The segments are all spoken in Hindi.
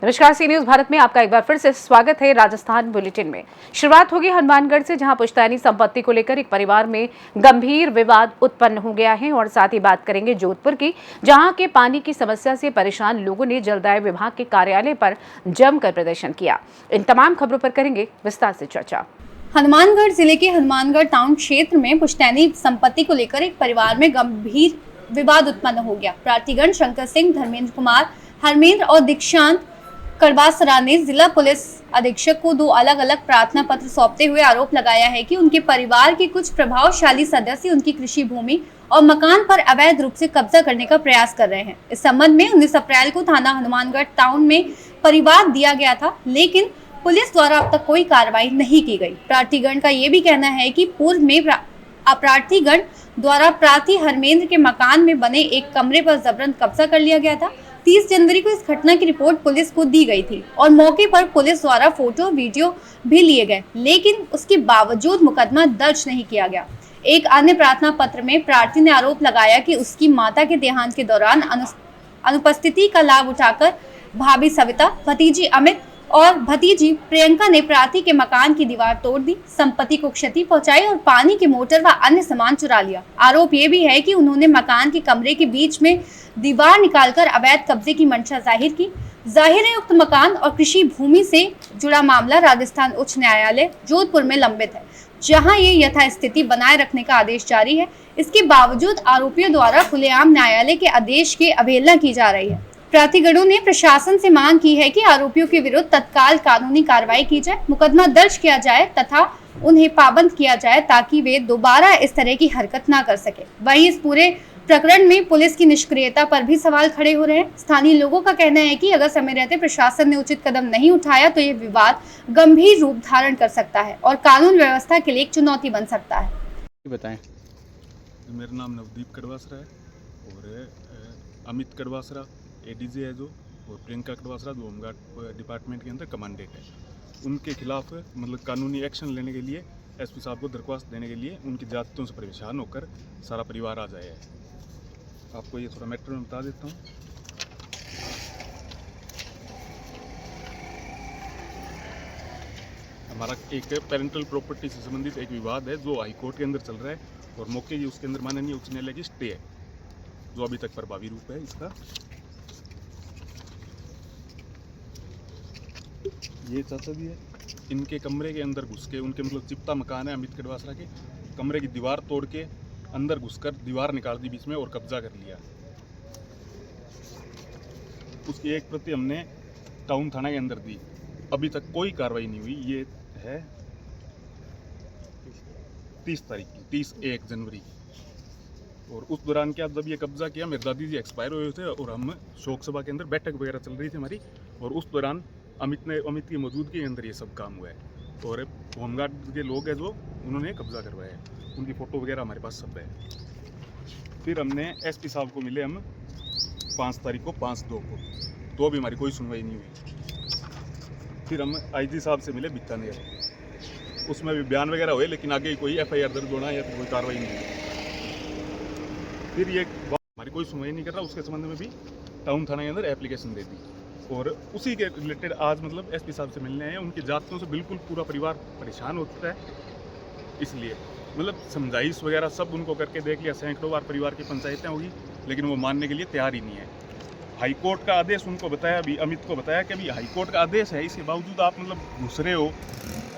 नमस्कार, सी न्यूज भारत में आपका एक बार फिर से स्वागत है। राजस्थान बुलेटिन में शुरुआत होगी हनुमानगढ़ से, जहां पुश्तैनी संपत्ति को लेकर एक परिवार में गंभीर विवाद उत्पन्न हो गया है। और साथ ही बात करेंगे जोधपुर की, जहां के पानी की समस्या से परेशान लोगों ने जलदाय विभाग के कार्यालय पर जमकर प्रदर्शन किया। इन तमाम खबरों पर करेंगे विस्तार से चर्चा। हनुमानगढ़ जिले के हनुमानगढ़ टाउन क्षेत्र में पुश्तैनी संपत्ति को लेकर एक परिवार में गंभीर विवाद उत्पन्न हो गया। प्रार्थीगण शंकर सिंह, धर्मेंद्र कुमार, हरमेंद्र और दीक्षांत कड़वासरा ने जिला पुलिस अधीक्षक को 2 अलग-अलग प्रार्थना पत्र सौंपते हुए आरोप लगाया है कि उनके परिवार के कुछ प्रभावशाली सदस्य उनकी कृषि भूमि और मकान पर अवैध रूप से कब्जा करने का प्रयास कर रहे हैं। इस संबंध में 19 अप्रैल को थाना हनुमानगढ़ टाउन में परिवाद दिया गया था, लेकिन पुलिस द्वारा अब तक कोई कार्रवाई नहीं की गई। प्रार्थीगण का ये भी कहना है कि पूर्व में अपराधीगण द्वारा प्रार्थी हरमेंद्र के मकान में बने एक कमरे पर जबरन कब्जा कर लिया गया था। 30 जनवरी को इस घटना की रिपोर्ट पुलिस को दी गई थी और मौके पर पुलिस द्वारा फोटो वीडियो भी लिए गए, लेकिन उसके बावजूद मुकदमा दर्ज नहीं किया गया। एक अन्य प्रार्थना पत्र में प्रार्थी ने आरोप लगाया कि उसकी माता के देहांत के दौरान अनुपस्थिति का लाभ उठाकर भाभी सविता, भतीजी अमित और भतीजी प्रियंका ने प्रार्थी के मकान की दीवार तोड़ दी, संपत्ति को क्षति पहुंचाई और पानी की मोटर व अन्य सामान चुरा लिया। आरोप ये भी है कि उन्होंने मकान के कमरे के बीच में दीवार निकालकर अवैध कब्जे की मंशा जाहिर की। जाहिर है उक्त मकान और कृषि भूमि से जुड़ा मामला राजस्थान उच्च न्यायालय जोधपुर में लंबित है, जहां ये यथास्थिति बनाए रखने का आदेश जारी है। इसके बावजूद आरोपियों द्वारा खुलेआम न्यायालय के आदेश की अवहेलना की जा रही है। प्रार्थीगणों ने प्रशासन से मांग की है कि आरोपियों के विरुद्ध तत्काल कानूनी कार्रवाई की जाए, मुकदमा दर्ज किया जाए तथा उन्हें पाबंद किया जाए ताकि वे दोबारा इस तरह की हरकत ना कर सके। वहीं इस पूरे प्रकरण में पुलिस की निष्क्रियता पर भी सवाल खड़े हो रहे हैं। स्थानीय लोगों का कहना है कि अगर समय रहते प्रशासन ने उचित कदम नहीं उठाया तो ये विवाद गंभीर रूप धारण कर सकता है और कानून व्यवस्था के लिए एक चुनौती बन सकता है। बताएं। मेरा नाम नवदीप कड़वासरा है और अमित कड़वासरा एडीजी है जो, और प्रियंका कड़वासरा जो होमगार्ड डिपार्टमेंट के अंदर कमांडेंट है। उनके खिलाफ मतलब कानूनी एक्शन लेने के लिए एसपी साहब को दरख्वास्त देने के लिए उनकी जातियों से परेशान होकर सारा परिवार आ जाए है। आपको ये थोड़ा मैटर में बता देता हूँ। हमारा एक पेरेंटल प्रॉपर्टी से संबंधित एक विवाद है जो हाई कोर्ट के अंदर चल रहा है और मौके की उसके अंदर माननीय उच्च न्यायालय की स्टे है जो अभी तक प्रभावी रूप है इसका। ये चाचा जी है, इनके कमरे के अंदर घुस के, उनके मतलब चिपता मकान है अमित कड़वासरा के, कमरे की दीवार तोड़ के अंदर घुसकर दीवार निकाल दी बीच में और कब्जा कर लिया। उसकी एक प्रति हमने टाउन थाना के अंदर दी, अभी तक कोई कार्रवाई नहीं हुई। ये है 30 जनवरी। और उस दौरान क्या, जब ये कब्जा किया मेरे दादी जी एक्सपायर हुए थे और हम शोक सभा के अंदर बैठक वगैरह चल रही थी हमारी, और उस दौरान अमित की मौजूदगी के अंदर ये सब काम हुआ है और होमगार्ड के लोग हैं जो उन्होंने कब्जा करवाया है। उनकी फ़ोटो वगैरह हमारे पास सब है। फिर हमने एसपी साहब को मिले हम 5 तारीख को 5/2 को, तो अभी हमारी कोई सुनवाई नहीं हुई। फिर हम आईजी साहब से मिले बीकानेर, उसमें भी बयान वगैरह हुए लेकिन आगे कोई एफआईआर दर्ज होना या फिर कोई कार्रवाई नहीं हुई। फिर ये हमारी कोई सुनवाई नहीं कर रहा, उसके संबंध में भी टाउन थाना के अंदर एप्लीकेशन दे दी और उसी के रिलेटेड आज मतलब एसपी साहब से मिलने आए। उनकी जातियों से बिल्कुल पूरा परिवार परेशान हो चुका है, इसलिए मतलब समझाइश वगैरह सब उनको करके देख लिया, सैकड़ों बार परिवार की पंचायतें होगी लेकिन वो मानने के लिए तैयार ही नहीं है। हाई कोर्ट का आदेश उनको बताया, अभी अमित को बताया कि अभी हाई कोर्ट का आदेश है, इसके बावजूद आप मतलब घुस रहे हो,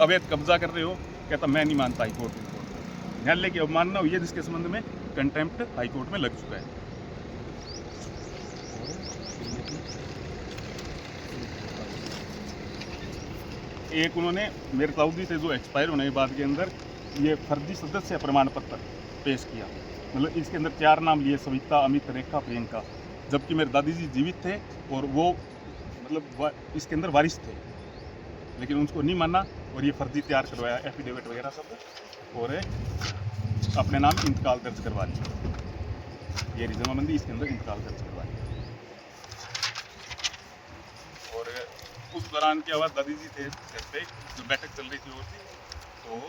अवैध कब्जा कर रहे हो। कहता मैं नहीं मानता हाई कोर्ट को, न्यायालय की अवमानना हुई है जिसके संबंध में कंटेम्प्ट हाई कोर्ट में लग चुका है। एक उन्होंने मेरे ताऊजी से जो एक्सपायर होने के बाद के अंदर ये फर्जी सदस्य प्रमाण पत्र पेश किया, मतलब इसके अंदर 4 नाम लिए, सविता, अमित, रेखा, प्रियंका, जबकि मेरे दादी जी जीवित थे और वो मतलब इसके अंदर वारिस थे, लेकिन उनको नहीं माना और ये फर्जी तैयार करवाया, एफिडेविट वगैरह सब, और अपने नाम इंतकाल दर्ज करवा ली। ये जमाबंदी इसके अंदर इंतकाल दर्ज करवा ली। और उस दौरान क्या हुआ, दादी जी थे घर पे, जो बैठक चल रही थी और थी, तो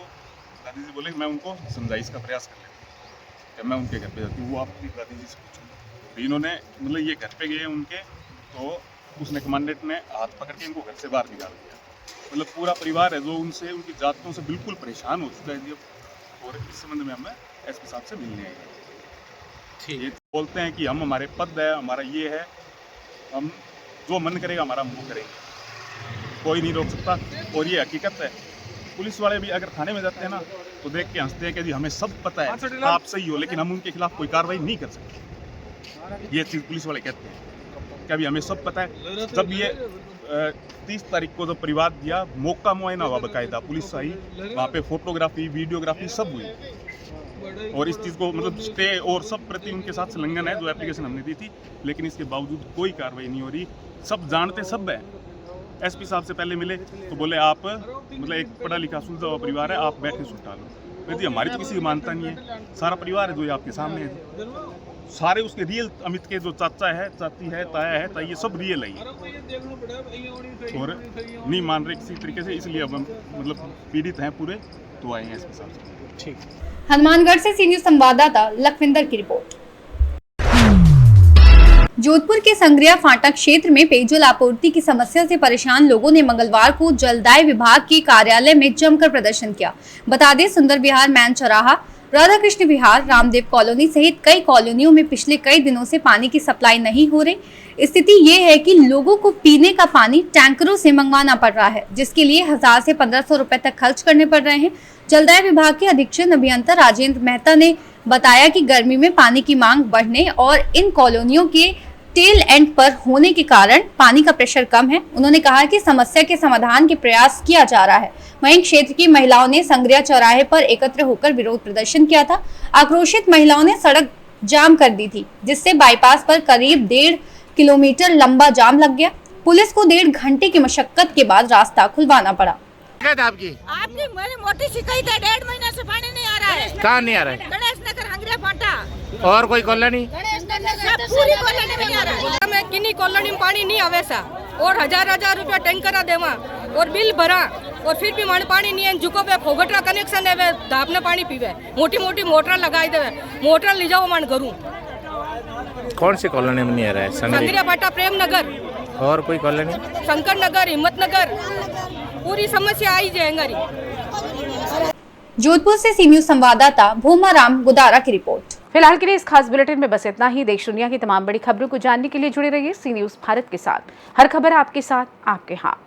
दादी जी बोले मैं उनको समझाइश का प्रयास कर लेती हूँ, मैं उनके घर पे जाती हूँ, वो आपकी दादी जी से पूछूँ। तो इन्होंने मतलब ये घर पे गए उनके, तो उसने कमांडेंट ने हाथ पकड़ के इनको घर से बाहर निकाल दिया। मतलब पूरा परिवार है जो उनसे उनकी जातों से बिल्कुल परेशान हो चुका है जी अब। और इस संबंध में हमें एसपी साहब से मिलने आए हैं। ये बोलते हैं कि हम हमारे पद है, हमारा ये है, हम जो मन करेगा हमारा हम वो करेंगे, कोई नहीं रोक सकता। और ये हकीकत है। पुलिस वाले भी अगर थाने में जाते हैं ना तो देख के हंसते हैं कि जी हमें सब पता है आप सही हो, लेकिन हम उनके खिलाफ कोई कार्रवाई नहीं कर सकते। ये चीज़ पुलिस वाले कहते हैं कि अभी हमें सब पता है। जब ये 30 तारीख को जब परिवार दिया, मौका मुआयना हुआ बाकायदा, पुलिस आई, वहाँ पे फोटोग्राफी वीडियोग्राफी सब हुई। और इस चीज़ को मतलब स्टे और सब प्रति उनके साथ संलग्न है जो एप्लीकेशन हमने दी थी, लेकिन इसके बावजूद कोई कार्रवाई नहीं हो रही। सब जानते सब है। एसपी साहब से पहले मिले तो बोले आप मतलब एक पढ़ा लिखा सुलझा हुआ परिवार है, आप बैठे सुलझा लो। यदि हमारी तो किसी की मानता नहीं है, सारा परिवार है जो ये आपके सामने है, सारे उसके रियल अमित के जो चाचा है, चाची है, ताया है, ताई, ये सब रियल है और नहीं मान रहे किसी तरीके से, इसलिए अब हम मतलब पीड़ित हैं पूरे, तो आए हैं एसपी साहब से। ठीक। हनुमानगढ़ से सी न्यूज संवाददाता लखविंदर की रिपोर्ट। जोधपुर के संग्रिया फाटक क्षेत्र में पेयजल आपूर्ति की समस्या से परेशान लोगों ने मंगलवार को जलदाय विभाग के कार्यालय में जमकर प्रदर्शन किया। बता दें, सुंदर विहार, मैन चौराहा, राधा कृष्ण विहार, रामदेव कॉलोनी सहित कई कॉलोनियों में पिछले कई दिनों से पानी की सप्लाई नहीं हो रही। स्थिति ये है कि लोगों को पीने का पानी टैंकरों से मंगवाना पड़ रहा है, जिसके लिए 1000 से 1500 रुपए तक खर्च करने पड़ रहे हैं। जलदाय विभाग के अधीक्षक अभियंता राजेंद्र मेहता ने बताया कि गर्मी में पानी की मांग बढ़ने और इन कॉलोनियों के टेल एंड पर होने के कारण पानी का प्रेशर कम है। उन्होंने कहा कि समस्या के समाधान के प्रयास किया जा रहा है। वहीं क्षेत्र की महिलाओं ने संग्रिया चौराहे पर एकत्र होकर विरोध प्रदर्शन किया था। आक्रोशित महिलाओं ने सड़क जाम कर दी थी, जिससे बाईपास पर करीब 1.5 किलोमीटर लंबा जाम लग गया। पुलिस को 1.5 घंटे की मशक्कत के बाद रास्ता खुलवाना पड़ा। आपकी मेरी मोटी शिकायत है, 1.5 महीना से पानी नहीं आ रहा है। कहाँ नहीं आ रहा है? गणेश नगर, हंगरिया फाटा और कोई कॉलोनी? पूरी कॉलोनी में नहीं आ रहा है। मैं किन्हीं कॉलोनी में पानी नहीं आवे सा, और 1000 रुपया टैंकर देवा और बिल भरा, और फिर भी माने पानी नहीं है। जुको पे फोगटरा कनेक्शन है, धापने पानी पीवे, मोटी मोटी मोटर लगाई देवे, मोटर ले जाओ मान घरू। कौन सी कॉलोनी में नहीं आ रहा है? हंगरिया फाटा, प्रेम नगर, और कोई कॉलोनी? शंकर नगर, हिम्मत नगर, पूरी समस्या आई जाएंगी। जोधपुर से सी न्यूज संवाददाता भूमाराम गुदारा की रिपोर्ट। फिलहाल के लिए इस खास बुलेटिन में बस इतना ही। देश दुनिया की तमाम बड़ी खबरों को जानने के लिए जुड़े रहिए सी न्यूज भारत के साथ। हर खबर आपके साथ, आपके हाथ।